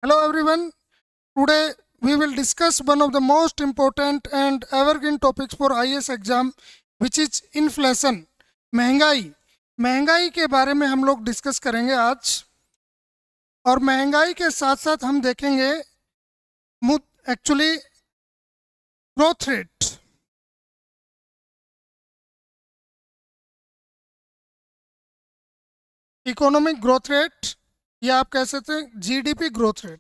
Hello everyone. Today we will discuss one of the most important and evergreen topics for IAS exam which is inflation. महंगाई महंगाई के बारे में हम लोग डिस्कस करेंगे आज। और महंगाई के साथ साथ हम देखेंगे actually growth rate. Economic growth rate या आप कह सकते हैं जीडीपी ग्रोथ रेट।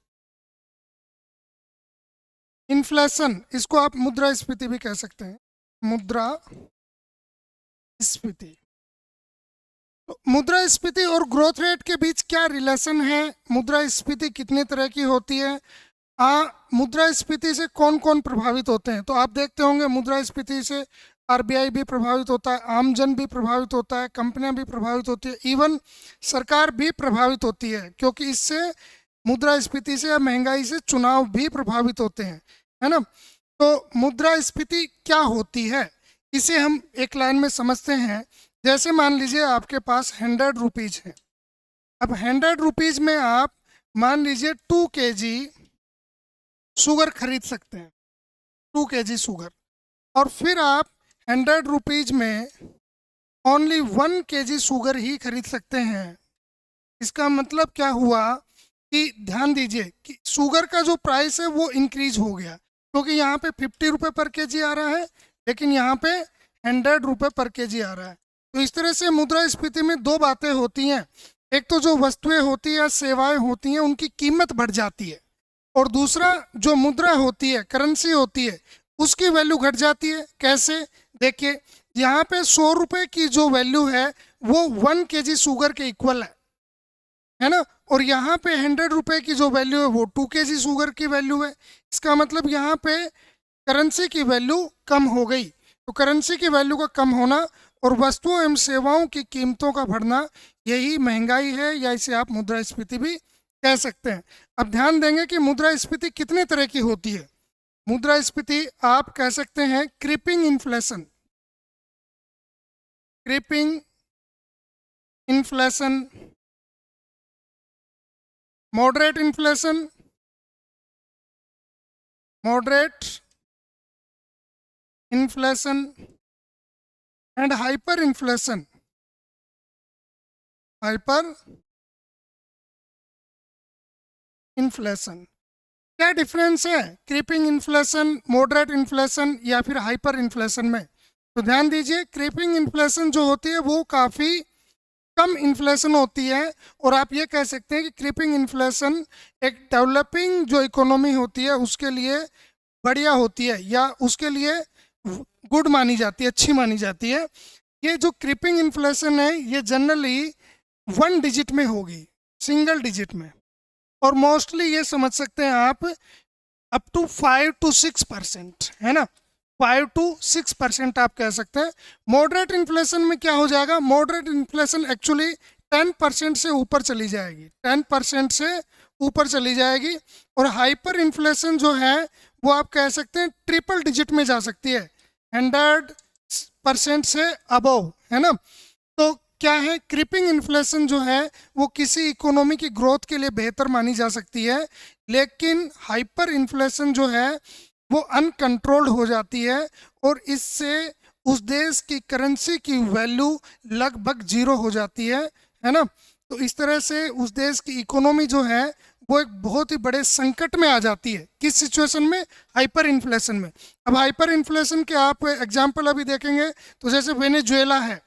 इन्फ्लेशन, इसको आप मुद्रास्फीति भी कह सकते हैं, मुद्रास्फीति। तो मुद्रास्फीति और ग्रोथ रेट के बीच क्या रिलेशन है? मुद्रास्फीति कितने तरह की होती है? मुद्रास्फीति से कौन कौन प्रभावित होते हैं? तो आप देखते होंगे मुद्रास्फीति से आरबीआई भी प्रभावित होता है, आमजन भी प्रभावित होता है, कंपनियां भी प्रभावित होती है, इवन सरकार भी प्रभावित होती है, क्योंकि इससे मुद्रास्फीति से या महंगाई से चुनाव भी प्रभावित होते हैं, है ना। तो मुद्रास्फीति क्या होती है इसे हम एक लाइन में समझते हैं। जैसे मान लीजिए आपके पास 100 रुपीज है। अब 100 रुपीज में आप मान लीजिए 2 kg शुगर खरीद सकते हैं, 2 kg शुगर। और फिर आप 100 रुपीज में ओनली 1 kg शुगर ही खरीद सकते हैं। इसका मतलब क्या हुआ कि ध्यान दीजिए कि शुगर का जो प्राइस है वो इंक्रीज हो गया, क्योंकि यहाँ पे 50 रुपये पर केजी आ रहा है, लेकिन यहाँ पे 100 रुपये पर केजी आ रहा है। तो इस तरह से मुद्रास्फीति में दो बातें होती हैं। एक तो जो वस्तुएं होती है, सेवाएं होती हैं, उनकी कीमत बढ़ जाती है, और दूसरा जो मुद्रा होती है, करेंसी होती है, उसकी वैल्यू घट जाती है। कैसे? देखिए, यहाँ पे 100 रुपये की जो वैल्यू है वो 1 kg शुगर के इक्वल है ना। और यहाँ पे 100 रुपये की जो वैल्यू है वो 2 kg शुगर की वैल्यू है। इसका मतलब यहाँ पे करेंसी की वैल्यू कम हो गई। तो करेंसी की वैल्यू का कम होना और वस्तुओं एवं सेवाओं की कीमतों का बढ़ना, यही महंगाई है, या इसे आप मुद्रास्फीति भी कह सकते हैं। अब ध्यान देंगे कि मुद्रास्फीति कितने तरह की होती है। मुद्रास्फीति आप कह सकते हैं creeping inflation, creeping inflation, moderate inflation, moderate inflation and hyper inflation, hyper inflation. क्या डिफरेंस है क्रीपिंग इन्फ्लेशन, मॉडरेट इन्फ्लेशन या फिर हाइपर इन्फ्लेशन में? तो ध्यान दीजिए, क्रीपिंग इन्फ्लेशन जो होती है वो काफ़ी कम इन्फ्लेशन होती है, और आप ये कह सकते हैं कि क्रीपिंग इन्फ्लेशन एक डेवलपिंग जो इकोनॉमी होती है उसके लिए बढ़िया होती है, या उसके लिए गुड मानी जाती है, अच्छी मानी जाती है। ये जो क्रीपिंग इन्फ्लेशन है ये जनरली 1 डिजिट में होगी, सिंगल डिजिट में, और मोस्टली ये समझ सकते हैं आप अप टू 5 to 6%, है ना। 5 to 6% आप कह सकते हैं। मॉडरेट इन्फ्लेशन में क्या हो जाएगा? मॉडरेट इन्फ्लेशन एक्चुअली 10% से ऊपर चली जाएगी, 10% से ऊपर चली जाएगी। और हाइपर इन्फ्लेशन जो है वो आप कह सकते हैं ट्रिपल डिजिट में जा सकती है, 100% से अबव, है ना। तो क्या है, क्रीपिंग इन्फ्लेशन जो है वो किसी इकोनॉमी की ग्रोथ के लिए बेहतर मानी जा सकती है, लेकिन हाइपर इन्फ्लेशन जो है वो अनकंट्रोल्ड हो जाती है, और इससे उस देश की करेंसी की वैल्यू लगभग जीरो हो जाती है ना। तो इस तरह से उस देश की इकोनॉमी जो है वो एक बहुत ही बड़े संकट में आ जाती है। किस सिचुएशन में? हाइपर इन्फ्लेशन में। अब हाइपर इन्फ्लेशन के आप एग्जाम्पल अभी देखेंगे तो जैसे वेनेजुएला है,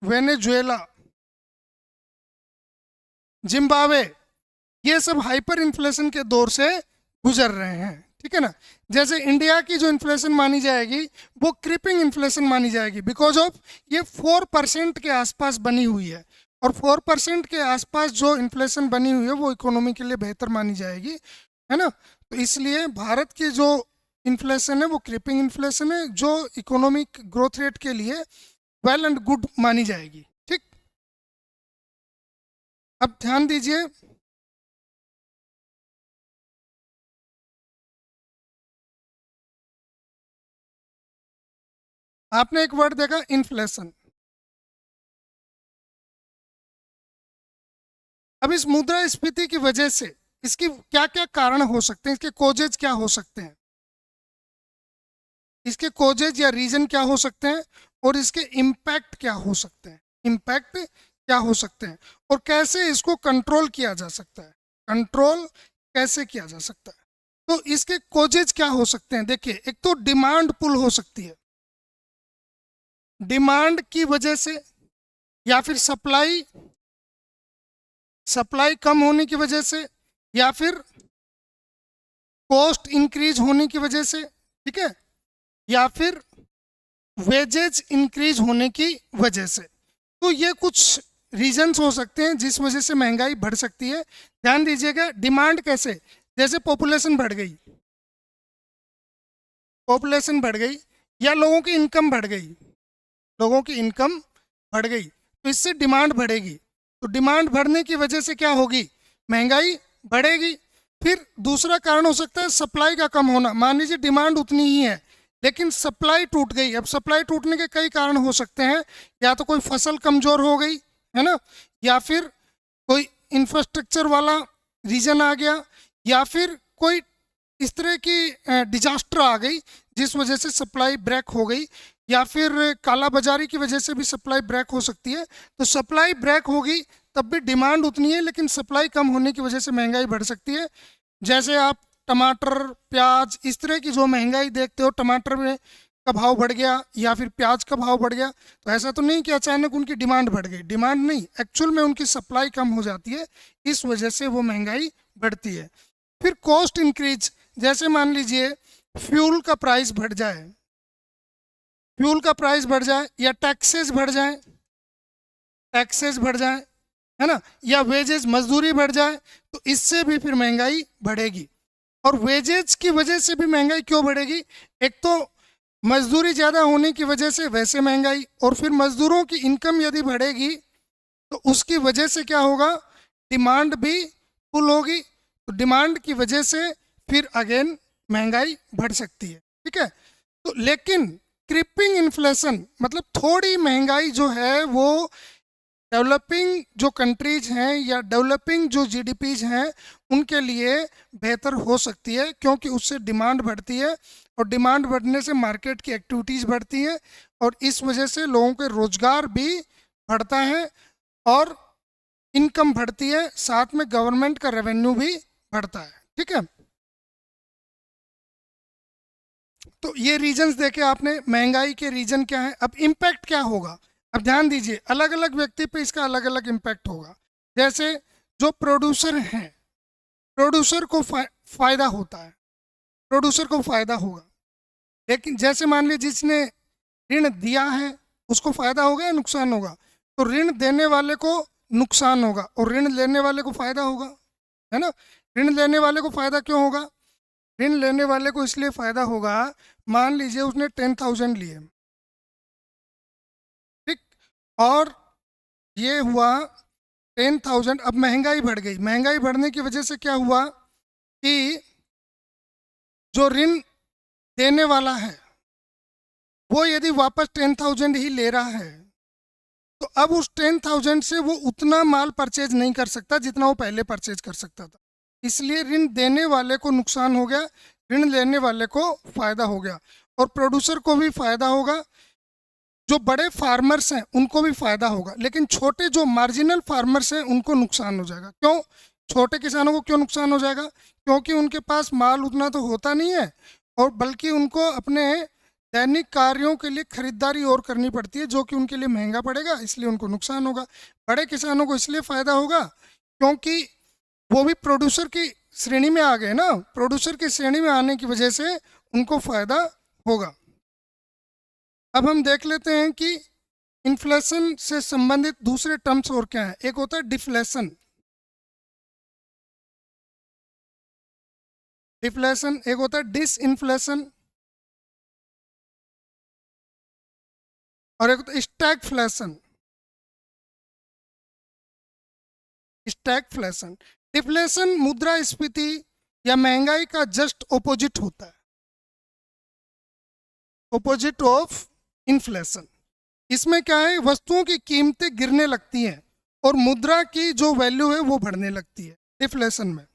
वेनेजुएला, जिम्बाब्वे, ये सब हाइपर इन्फ्लेशन के दौर से गुजर रहे हैं, ठीक है ना। जैसे इंडिया की जो इन्फ्लेशन मानी जाएगी वो क्रीपिंग इन्फ्लेशन मानी जाएगी, बिकॉज ऑफ ये 4% के आसपास बनी हुई है, और 4% के आसपास जो इन्फ्लेशन बनी हुई है वो इकोनॉमी के लिए बेहतर मानी जाएगी, है ना। तो इसलिए भारत की जो इन्फ्लेशन है वो क्रीपिंग इन्फ्लेशन है, जो इकोनॉमिक ग्रोथ रेट के लिए वेल एंड गुड मानी जाएगी, ठीक। अब ध्यान दीजिए, आपने एक वर्ड देखा इन्फ्लेशन, अब इस मुद्रास्फीति की वजह से इसकी क्या क्या कारण हो सकते हैं, इसके कोजेज क्या हो सकते हैं, इसके कोजेज या रीजन क्या हो सकते हैं, और इसके इम्पैक्ट क्या हो सकते हैं, इम्पैक्ट क्या हो सकते हैं, और कैसे इसको कंट्रोल किया जा सकता है, कंट्रोल कैसे किया जा सकता है। तो इसके कोजेज क्या हो सकते हैं, देखिए एक तो डिमांड पुल हो सकती है, डिमांड की वजह से, या फिर सप्लाई सप्लाई कम होने की वजह से, या फिर कॉस्ट इंक्रीज होने की वजह से, ठीक है, या फिर वेजेज इंक्रीज होने की वजह से। तो ये कुछ रीजंस हो सकते हैं जिस वजह से महंगाई बढ़ सकती है। ध्यान दीजिएगा, डिमांड कैसे, जैसे पॉपुलेशन बढ़ गई, पॉपुलेशन बढ़ गई या लोगों की इनकम बढ़ गई, लोगों की इनकम बढ़ गई, तो इससे डिमांड बढ़ेगी। तो डिमांड बढ़ने की वजह से क्या होगी, महंगाई बढ़ेगी। फिर दूसरा कारण हो सकता है सप्लाई का कम होना। मान लीजिए डिमांड उतनी ही है लेकिन सप्लाई टूट गई। अब सप्लाई टूटने के कई कारण हो सकते हैं, या तो कोई फसल कमज़ोर हो गई है ना, या फिर कोई इंफ्रास्ट्रक्चर वाला रीजन आ गया, या फिर कोई इस तरह की डिजास्टर आ गई जिस वजह से सप्लाई ब्रेक हो गई, या फिर काला बाजारी की वजह से भी सप्लाई ब्रेक हो सकती है। तो सप्लाई ब्रेक होगी तब भी डिमांड उतनी है लेकिन सप्लाई कम होने की वजह से महंगाई बढ़ सकती है। जैसे आप टमाटर, प्याज, इस तरह की जो महंगाई देखते हो, टमाटर में का भाव बढ़ गया या फिर प्याज का भाव बढ़ गया, तो ऐसा तो नहीं कि अचानक उनकी डिमांड बढ़ गई, डिमांड नहीं, एक्चुअल में उनकी सप्लाई कम हो जाती है, इस वजह से वो महंगाई बढ़ती है। फिर कॉस्ट इंक्रीज, जैसे मान लीजिए फ्यूल का प्राइस बढ़ जाए, फ्यूल का प्राइस बढ़ जाए, या टैक्सेस बढ़ जाए, टैक्सेस बढ़ जाए, है ना, या वेजेस, मजदूरी बढ़ जाए, तो इससे भी फिर महंगाई बढ़ेगी। और वेजेस की वजह से भी महंगाई क्यों बढ़ेगी, एक तो मजदूरी ज़्यादा होने की वजह से वैसे महंगाई, और फिर मजदूरों की इनकम यदि बढ़ेगी तो उसकी वजह से क्या होगा, डिमांड भी फुल होगी, तो डिमांड की वजह से फिर अगेन महंगाई बढ़ सकती है, ठीक है। तो लेकिन क्रिपिंग इन्फ्लेशन मतलब थोड़ी महंगाई जो है वो डेवलपिंग जो कंट्रीज हैं या डेवलपिंग जो जीडीपीज हैं उनके लिए बेहतर हो सकती है, क्योंकि उससे डिमांड बढ़ती है, और डिमांड बढ़ने से मार्केट की एक्टिविटीज़ बढ़ती हैं, और इस वजह से लोगों के रोजगार भी बढ़ता है, और इनकम बढ़ती है, साथ में गवर्नमेंट का रेवेन्यू भी बढ़ता है, ठीक है। तो ये रीजंस देखे आपने, महंगाई के रीजन क्या है। अब इम्पैक्ट क्या होगा, अब ध्यान दीजिए, अलग अलग व्यक्ति पे इसका अलग अलग इम्पैक्ट होगा। जैसे जो प्रोड्यूसर हैं, प्रोड्यूसर को फायदा होता है, प्रोड्यूसर को फायदा होगा, लेकिन जैसे मान लीजिए जिसने ऋण दिया है उसको फायदा होगा या नुकसान होगा, तो ऋण देने वाले को नुकसान होगा और ऋण लेने वाले को फायदा होगा, है ना। ऋण लेने वाले को फायदा क्यों होगा, ऋण लेने वाले को इसलिए फ़ायदा होगा, मान लीजिए उसने 10,000 लिए, ठीक, और ये हुआ 10,000, अब महंगाई बढ़ गई, महंगाई बढ़ने की वजह से क्या हुआ कि जो ऋण देने वाला है वो यदि वापस 10,000 ही ले रहा है, तो अब उस 10,000 से वो उतना माल परचेज नहीं कर सकता जितना वो पहले परचेज कर सकता था, इसलिए ऋण देने वाले को नुकसान हो गया, ऋण लेने वाले को फायदा हो गया, और प्रोड्यूसर को भी फायदा होगा, जो बड़े फार्मर्स हैं उनको भी फायदा होगा, लेकिन छोटे जो मार्जिनल फार्मर्स हैं उनको नुकसान हो जाएगा। क्यों, छोटे किसानों को क्यों नुकसान हो जाएगा, क्योंकि उनके पास माल उतना तो होता नहीं है, और बल्कि उनको अपने दैनिक कार्यों के लिए खरीदारी और करनी पड़ती है, जो कि उनके लिए महंगा पड़ेगा, इसलिए उनको नुकसान होगा। बड़े किसानों को इसलिए फ़ायदा होगा क्योंकि वो भी प्रोड्यूसर की श्रेणी में आ गए ना, प्रोड्यूसर की श्रेणी में आने की वजह से उनको फ़ायदा होगा। अब हम देख लेते हैं कि इन्फ्लेशन से संबंधित दूसरे टर्म्स और क्या हैं। एक होता है डिफ्लेशन, डिफ्लेशन, एक होता है डिसइन्फ्लेशन, और एक होता है स्टैगफ्लेशन, स्टैगफ्लेशन। डिफ्लेशन मुद्रास्फीति या महंगाई का जस्ट ऑपोजिट होता है, ऑपोजिट ऑफ इन्फ्लेशन। इसमें क्या है, वस्तुओं की कीमतें गिरने लगती हैं और मुद्रा की जो वैल्यू है वो बढ़ने लगती है डिफ्लेशन में।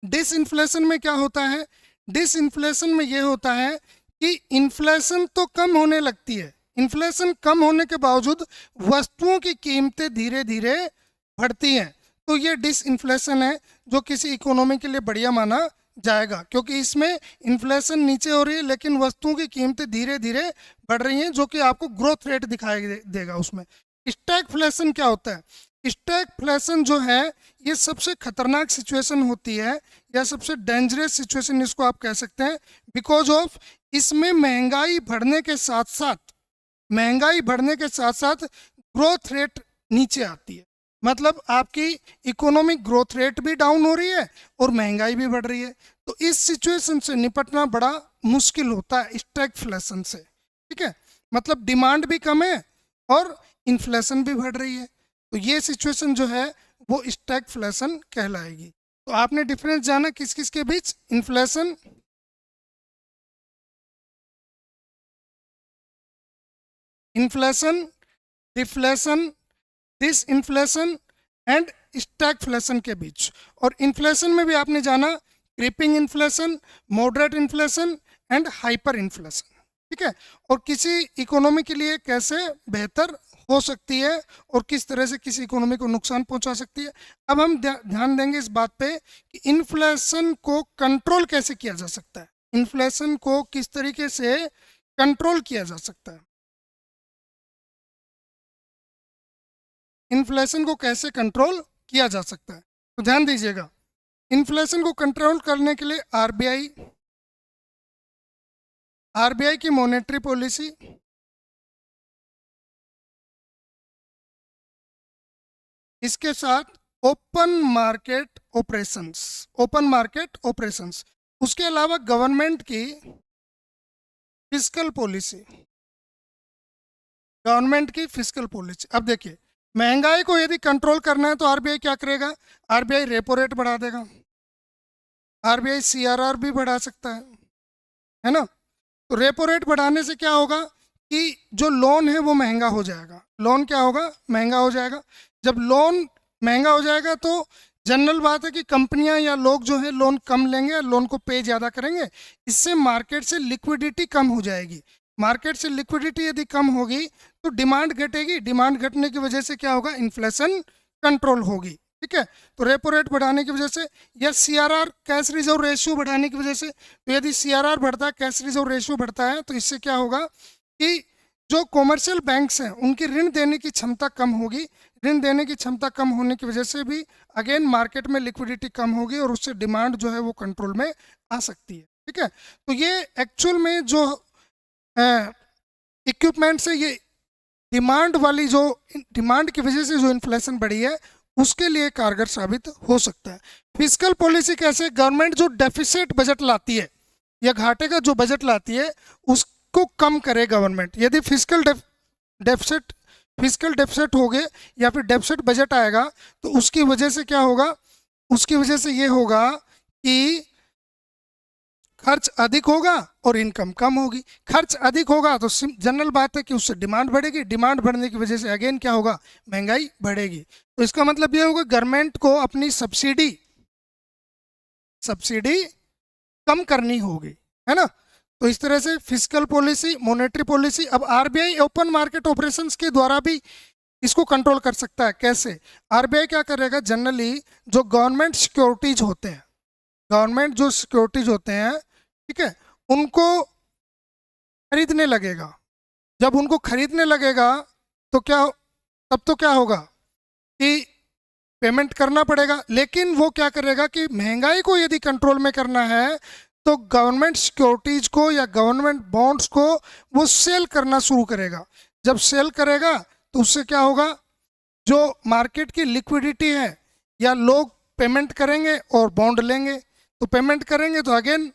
डिसइन्फ्लेशन में क्या होता है? डिसइन्फ्लेशन में ये होता है कि इन्फ्लेशन तो कम होने लगती है, इन्फ्लेशन कम होने के बावजूद वस्तुओं की कीमतें धीरे धीरे बढ़ती हैं। तो ये डिसइन्फ्लेशन है जो किसी इकोनॉमी के लिए बढ़िया माना जाएगा, क्योंकि इसमें इन्फ्लेशन नीचे हो रही है लेकिन वस्तुओं की कीमतें धीरे धीरे बढ़ रही हैं, जो कि आपको ग्रोथ रेट दिखाई देगा उसमें। स्टैगफ्लेशन क्या होता है? स्टैगफ्लेशन जो है ये सबसे खतरनाक सिचुएशन होती है, या सबसे डेंजरस सिचुएशन इसको आप कह सकते हैं, बिकॉज ऑफ इसमें महंगाई बढ़ने के साथ साथ ग्रोथ रेट नीचे आती है। मतलब आपकी इकोनॉमिक ग्रोथ रेट भी डाउन हो रही है और महंगाई भी बढ़ रही है। तो इस सिचुएशन से निपटना बड़ा मुश्किल होता है स्टैगफ्लेशन से। ठीक है, मतलब डिमांड भी कम है और इन्फ्लेशन भी बढ़ रही है, तो ये सिचुएशन जो है वो स्टैगफ्लेशन कहलाएगी। तो आपने डिफरेंस जाना किस किस के बीच? Inflation, deflation, disinflation and stagflation के बीच। और इन्फ्लेशन में भी आपने जाना creeping inflation, moderate inflation and hyper inflation. ठीक है, और किसी इकोनॉमी के लिए कैसे बेहतर हो सकती है और किस तरह से किसी इकोनॉमी को नुकसान पहुंचा सकती है। अब हम ध्यान देंगे इस बात पे कि इन्फ्लेशन को कंट्रोल कैसे किया जा सकता है, इन्फ्लेशन को किस तरीके से कंट्रोल किया जा सकता है, इन्फ्लेशन को कैसे कंट्रोल किया जा सकता है। तो ध्यान दीजिएगा, इन्फ्लेशन को कंट्रोल करने के लिए आरबीआई की मॉनेटरी पॉलिसी, इसके साथ ओपन मार्केट ऑपरेशंस, उसके अलावा गवर्नमेंट की फिस्कल पॉलिसी। अब देखिए, महंगाई को यदि कंट्रोल करना है तो आरबीआई क्या करेगा? आरबीआई रेपो रेट बढ़ा देगा, आरबीआई सीआरआर भी बढ़ा सकता है ना। तो रेपो रेट बढ़ाने से क्या होगा कि जो लोन है वो महंगा हो जाएगा। लोन क्या होगा? महंगा हो जाएगा। जब लोन महंगा हो जाएगा तो जनरल बात है कि कंपनियां या लोग जो है लोन कम लेंगे, लोन को पे ज़्यादा करेंगे। इससे मार्केट से लिक्विडिटी कम हो जाएगी। मार्केट से लिक्विडिटी यदि कम होगी तो डिमांड घटेगी, डिमांड घटने की वजह से क्या होगा? इन्फ्लेशन कंट्रोल होगी। ठीक है, तो रेपो रेट बढ़ाने की वजह से या सीआरआर कैश रिजर्व रेशियो बढ़ाने की वजह से। तो यदि सीआरआर बढ़ता है, कैश रिजर्व रेशियो बढ़ता है, तो इससे क्या होगा कि जो कॉमर्शियल बैंक्स हैं उनकी ऋण देने की क्षमता कम होगी। ऋण देने की क्षमता कम होने की वजह से भी अगेन मार्केट में लिक्विडिटी कम होगी और उससे डिमांड जो है वो कंट्रोल में आ सकती है। ठीक है, तो ये एक्चुअल में जो इक्विपमेंट से ये डिमांड की वजह से जो इन्फ्लेशन बढ़ी है उसके लिए कारगर साबित हो सकता है। फिस्कल पॉलिसी कैसे? गवर्नमेंट जो डेफिसिट बजट लाती है या घाटे का जो बजट लाती है उसको कम करे गवर्नमेंट। यदि फिस्कल डेफिसिट हो गए या फिर डेफिसिट बजट आएगा तो उसकी वजह से क्या होगा? उसकी वजह से ये होगा कि खर्च अधिक होगा और इनकम कम होगी। खर्च अधिक होगा तो जनरल बात है कि उससे डिमांड बढ़ेगी, डिमांड बढ़ने की वजह से अगेन क्या होगा? महंगाई बढ़ेगी। तो इसका मतलब ये होगा गवर्नमेंट को अपनी सब्सिडी कम करनी होगी, है ना। तो इस तरह से फिस्कल पॉलिसी, मॉनेटरी पॉलिसी। अब आरबीआई ओपन मार्केट ऑपरेशंस के द्वारा भी इसको कंट्रोल कर सकता है। कैसे? आरबीआई क्या करेगा? जनरली जो गवर्नमेंट सिक्योरिटीज होते हैं, ठीक है, उनको खरीदने लगेगा। जब उनको खरीदने लगेगा तो तब तो क्या होगा कि पेमेंट करना पड़ेगा। लेकिन वो क्या करेगा कि महंगाई को यदि कंट्रोल में करना है तो गवर्नमेंट सिक्योरिटीज को या गवर्नमेंट बॉन्ड्स को वो सेल करना शुरू करेगा। जब सेल करेगा तो उससे क्या होगा? जो मार्केट की लिक्विडिटी है, या लोग पेमेंट करेंगे और बॉन्ड लेंगे। तो पेमेंट करेंगे तो अगेन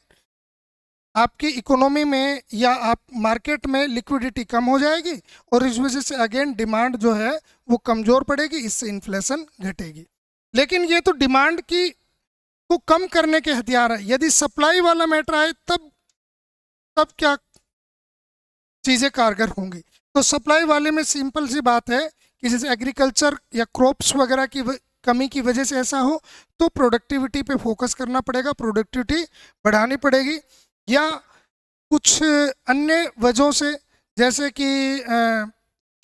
आपकी इकोनॉमी में या आप मार्केट में लिक्विडिटी कम हो जाएगी और इस वजह से अगेन डिमांड जो है वो कमज़ोर पड़ेगी, इससे इन्फ्लेशन घटेगी। लेकिन ये तो डिमांड को कम करने के हथियार है। यदि सप्लाई वाला मैटर आए तब क्या चीज़ें कारगर होंगी? तो सप्लाई वाले में सिंपल सी बात है कि जैसे एग्रीकल्चर या क्रॉप्स वगैरह की कमी की वजह से ऐसा हो, तो प्रोडक्टिविटी पे फोकस करना पड़ेगा, प्रोडक्टिविटी बढ़ानी पड़ेगी। या कुछ अन्य वजहों से, जैसे कि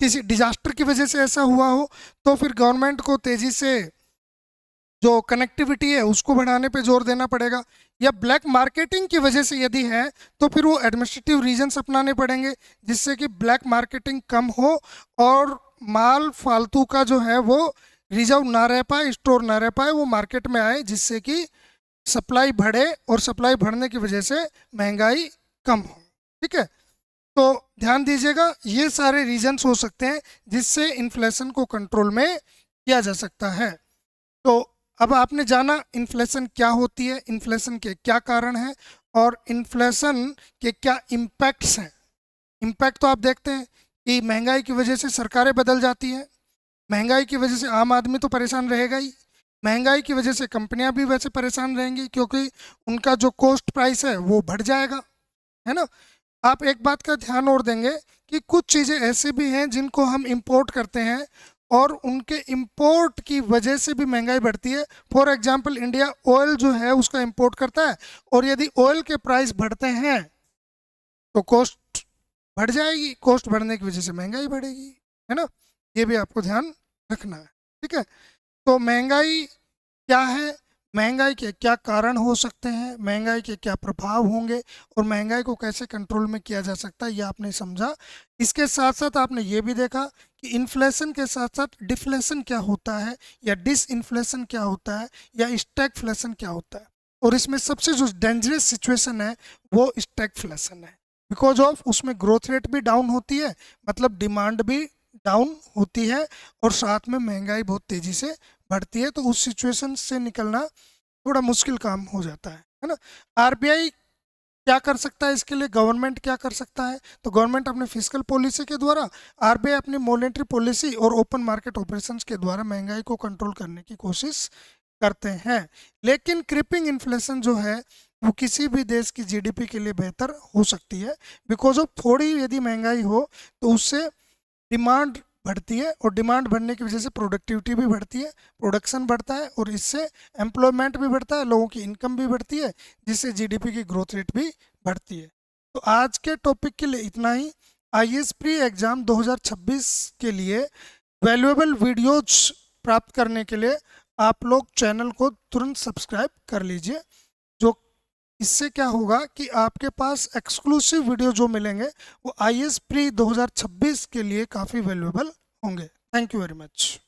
किसी डिजास्टर की वजह से ऐसा हुआ हो, तो फिर गवर्नमेंट को तेजी से जो कनेक्टिविटी है उसको बढ़ाने पे जोर देना पड़ेगा। या ब्लैक मार्केटिंग की वजह से यदि है, तो फिर वो एडमिनिस्ट्रेटिव रीजन्स अपनाने पड़ेंगे, जिससे कि ब्लैक मार्केटिंग कम हो और माल फालतू का जो है वो रिजर्व ना रह पाए, स्टोर ना रह पाए, वो मार्केट में आए, जिससे कि सप्लाई बढ़े और सप्लाई बढ़ने की वजह से महंगाई कम हो। ठीक है, तो ध्यान दीजिएगा, ये सारे रीजन्स हो सकते हैं जिससे इन्फ्लेशन को कंट्रोल में किया जा सकता है। तो अब आपने जाना इन्फ्लेशन क्या होती है, इन्फ्लेशन के क्या कारण हैं और इन्फ्लेशन के क्या इम्पैक्ट्स हैं। इम्पैक्ट तो आप देखते हैं कि महंगाई की वजह से सरकारें बदल जाती हैं, महंगाई की वजह से आम आदमी तो परेशान रहेगा ही, महंगाई की वजह से कंपनियां भी वैसे परेशान रहेंगी, क्योंकि उनका जो कॉस्ट प्राइस है वो बढ़ जाएगा, है ना। आप एक बात का ध्यान और देंगे कि कुछ चीज़ें ऐसी भी हैं जिनको हम इंपोर्ट करते हैं और उनके इंपोर्ट की वजह से भी महंगाई बढ़ती है। फॉर एग्जांपल, इंडिया ऑयल जो है उसका इंपोर्ट करता है, और यदि ऑयल के प्राइस बढ़ते हैं तो कॉस्ट बढ़ जाएगी, कॉस्ट बढ़ने की वजह से महंगाई बढ़ेगी, है ना। ये भी आपको ध्यान रखना है। ठीक है, तो महंगाई क्या है, महंगाई के क्या कारण हो सकते हैं, महंगाई के क्या प्रभाव होंगे और महंगाई को कैसे कंट्रोल में किया जा सकता है, ये आपने समझा। इसके साथ साथ आपने ये भी देखा कि इन्फ्लेशन के साथ साथ डिफ्लेशन क्या होता है, या डिसइन्फ्लेशन क्या होता है, या स्टैगफ्लेशन क्या होता है। और इसमें सबसे जो डेंजरस सिचुएशन है वो स्टैगफ्लेशन है, बिकॉज ऑफ उसमें ग्रोथ रेट भी डाउन होती है, मतलब डिमांड भी डाउन होती है, और साथ में महंगाई बहुत तेजी से बढ़ती है। तो उस सिचुएशन से निकलना थोड़ा मुश्किल काम हो जाता है ना। आरबीआई क्या कर सकता है इसके लिए, गवर्नमेंट क्या कर सकता है, तो गवर्नमेंट अपने फिस्कल पॉलिसी के द्वारा, आरबीआई अपनी मॉनेटरी पॉलिसी और ओपन मार्केट ऑपरेशंस के द्वारा महंगाई को कंट्रोल करने की कोशिश करते हैं। लेकिन क्रिपिंग इन्फ्लेशन जो है वो किसी भी देश की जीडीपी के लिए बेहतर हो सकती है, बिकॉज ऑफ थोड़ी यदि महंगाई हो तो उससे डिमांड बढ़ती है, और डिमांड बढ़ने की वजह से प्रोडक्टिविटी भी बढ़ती है, प्रोडक्शन बढ़ता है, और इससे एम्प्लॉयमेंट भी बढ़ता है, लोगों की इनकम भी बढ़ती है, जिससे जीडीपी की ग्रोथ रेट भी बढ़ती है। तो आज के टॉपिक के लिए इतना ही। आईएएस प्री एग्ज़ाम 2026 के लिए वैल्यूएबल वीडियोज प्राप्त करने के लिए आप लोग चैनल को तुरंत सब्सक्राइब कर लीजिए। जो इससे क्या होगा कि आपके पास एक्सक्लूसिव वीडियो जो मिलेंगे वो आईएएस प्री 2026 के लिए काफ़ी वैल्यूएबल होंगे। Thank you very much.